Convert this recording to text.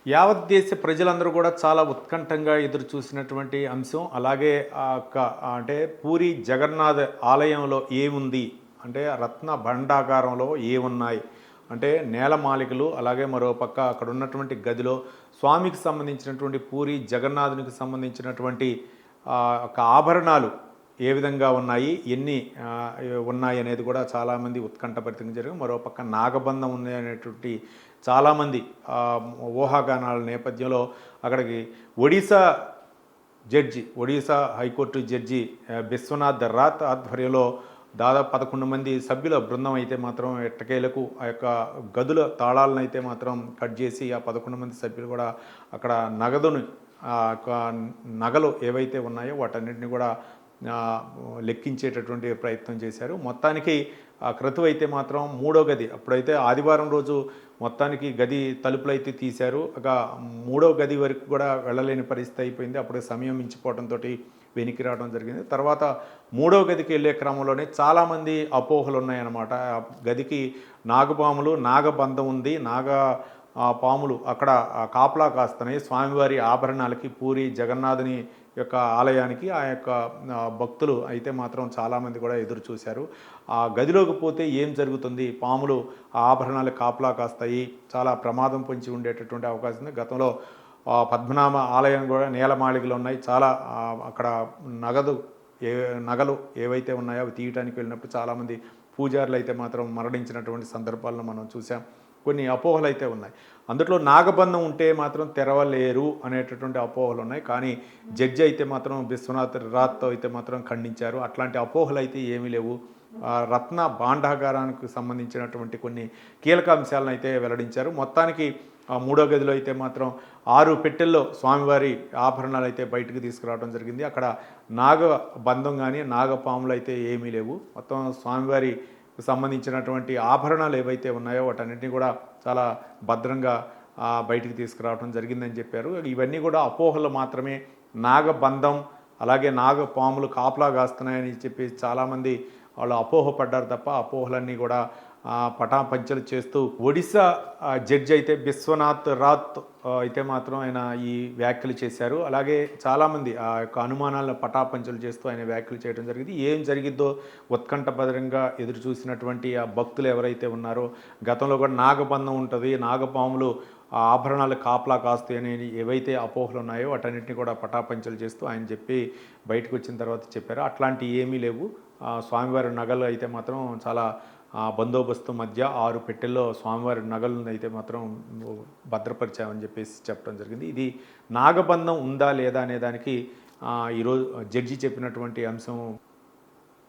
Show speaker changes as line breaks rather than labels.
యావత్ దేశ ప్రజలందరూ కూడా చాలా ఉత్కంఠంగా ఎదురు చూసినటువంటి అంశం. అలాగే అంటే పూరి జగన్నాథ్ ఆలయంలో ఏముంది అంటే రత్న భండాగారంలో ఏమున్నాయి అంటే నేలమాళికలు, అలాగే మరో పక్క అక్కడ ఉన్నటువంటి గదిలో స్వామికి సంబంధించినటువంటి పూరి జగన్నాథునికి సంబంధించినటువంటి ఒక ఆభరణాలు ఏ విధంగా ఉన్నాయి, ఎన్ని ఉన్నాయి అనేది కూడా చాలామంది ఉత్కంఠభరితంగా జరిగింది. మరోపక్క నాగబంధం ఉంది అనేటువంటి చాలామంది ఊహాగానాల నేపథ్యంలో అక్కడికి ఒడిశా హైకోర్టు జడ్జి బిశ్వనాథ్ రాత్ ఆధ్వర్యంలో దాదాపు 11 మంది సభ్యుల బృందం అయితే మాత్రం ఎట్టకేలకు ఆ యొక్క గదుల తాళాలను అయితే మాత్రం కట్ చేసి ఆ 11 మంది సభ్యులు కూడా అక్కడ నగలు ఏవైతే ఉన్నాయో వాటన్నిటిని కూడా లెక్కించేటటువంటి ప్రయత్నం చేశారు. మొత్తానికి ఆ క్రతువు అయితే మాత్రం మూడో గది, అప్పుడైతే ఆదివారం రోజు మొత్తానికి గది తలుపులు అయితే తీశారు. ఇక మూడో గది వరకు కూడా వెళ్ళలేని పరిస్థితి అయిపోయింది. అప్పుడు సమయం మించిపోవడంతో వెనక్కి రావడం జరిగింది. తర్వాత మూడో గదికి వెళ్ళే క్రమంలోనే చాలామంది అపోహలు ఉన్నాయన్నమాట. గదికి నాగపాములు, నాగబంధం ఉంది, పాములు అక్కడ కాపలా కాస్తున్నాయి స్వామివారి ఆభరణాలకి, పూరి జగన్నాథుని యొక్క ఆలయానికి. ఆ యొక్క భక్తులు అయితే మాత్రం చాలామంది కూడా ఎదురు చూశారు. ఆ గదిలోకి పోతే ఏం జరుగుతుంది, పాములు ఆ ఆభరణాలు కాపలా కాస్తాయి, చాలా ప్రమాదం పొంచి ఉండేటటువంటి అవకాశం ఉంది. గతంలో పద్మనాభ ఆలయం కూడా నేలమాళికలు ఉన్నాయి. చాలా అక్కడ నగలు ఏవైతే ఉన్నాయో అవి తీయటానికి వెళ్ళినప్పుడు చాలామంది పూజారులు అయితే మాత్రం మరణించినటువంటి సందర్భాలను మనం చూసాం. కొన్ని అపోహలు అయితే ఉన్నాయి. అందులో నాగబంధం ఉంటే మాత్రం తెరవలేరు అనేటటువంటి అపోహలు ఉన్నాయి. కానీ జడ్జి అయితే మాత్రం బిశ్వనాథ్ రాత్ అయితే మాత్రం ఖండించారు. అట్లాంటి అపోహలు అయితే ఏమీ లేవు. రత్న భాండాగారానికి సంబంధించినటువంటి కొన్ని కీలక అంశాలను అయితే వెల్లడించారు. మొత్తానికి ఆ మూడో గదిలో అయితే మాత్రం 6 పెట్టెల్లో స్వామివారి ఆభరణాలు అయితే బయటకు తీసుకురావడం జరిగింది. అక్కడ నాగబంధం కానీ నాగపాములు అయితే ఏమీ లేవు. మొత్తం స్వామివారి సంబంధించినటువంటి ఆభరణాలు ఏవైతే ఉన్నాయో వాటన్నింటినీ కూడా చాలా భద్రంగా బయటికి తీసుకురావడం జరిగిందని చెప్పారు. ఇవన్నీ కూడా అపోహలు మాత్రమే. నాగబంధం అలాగే నాగపాములు కాపలా కాస్తున్నాయని చెప్పి చాలామంది వాళ్ళు అపోహపడ్డారు తప్ప అపోహలన్నీ కూడా పటాపంచలు చేస్తూ ఒడిశా జడ్జి అయితే బిశ్వనాథ్ రాత్ అయితే మాత్రం ఆయన ఈ వ్యాఖ్యలు చేశారు. అలాగే చాలామంది ఆ యొక్క అనుమానాలను పటాపంచలు చేస్తూ ఆయన వ్యాఖ్యలు చేయడం జరిగింది. ఏం జరిగిద్దో ఉత్కంఠభద్రంగా ఎదురు చూసినటువంటి ఆ భక్తులు ఎవరైతే ఉన్నారో, గతంలో కూడా నాగబంధం ఉంటుంది, నాగపాములు ఆభరణాలు కాపలా కాస్తాయని ఏవైతే అపోహలు ఉన్నాయో వాటన్నిటిని కూడా పటాపంచలు చేస్తూ ఆయన చెప్పి బయటకు వచ్చిన తర్వాత చెప్పారు. అట్లాంటివి ఏమీ లేవు. స్వామివారి నగలు అయితే మాత్రం చాలా బందోబస్తు మధ్య 6 పెట్టెల్లో స్వామివారి నగలను అయితే మాత్రం భద్రపరిచామని చెప్పేసి చెప్పడం జరిగింది. ఇది నాగబంధం ఉందా లేదా అనే దానికి ఈరోజు జడ్జి చెప్పినటువంటి అంశం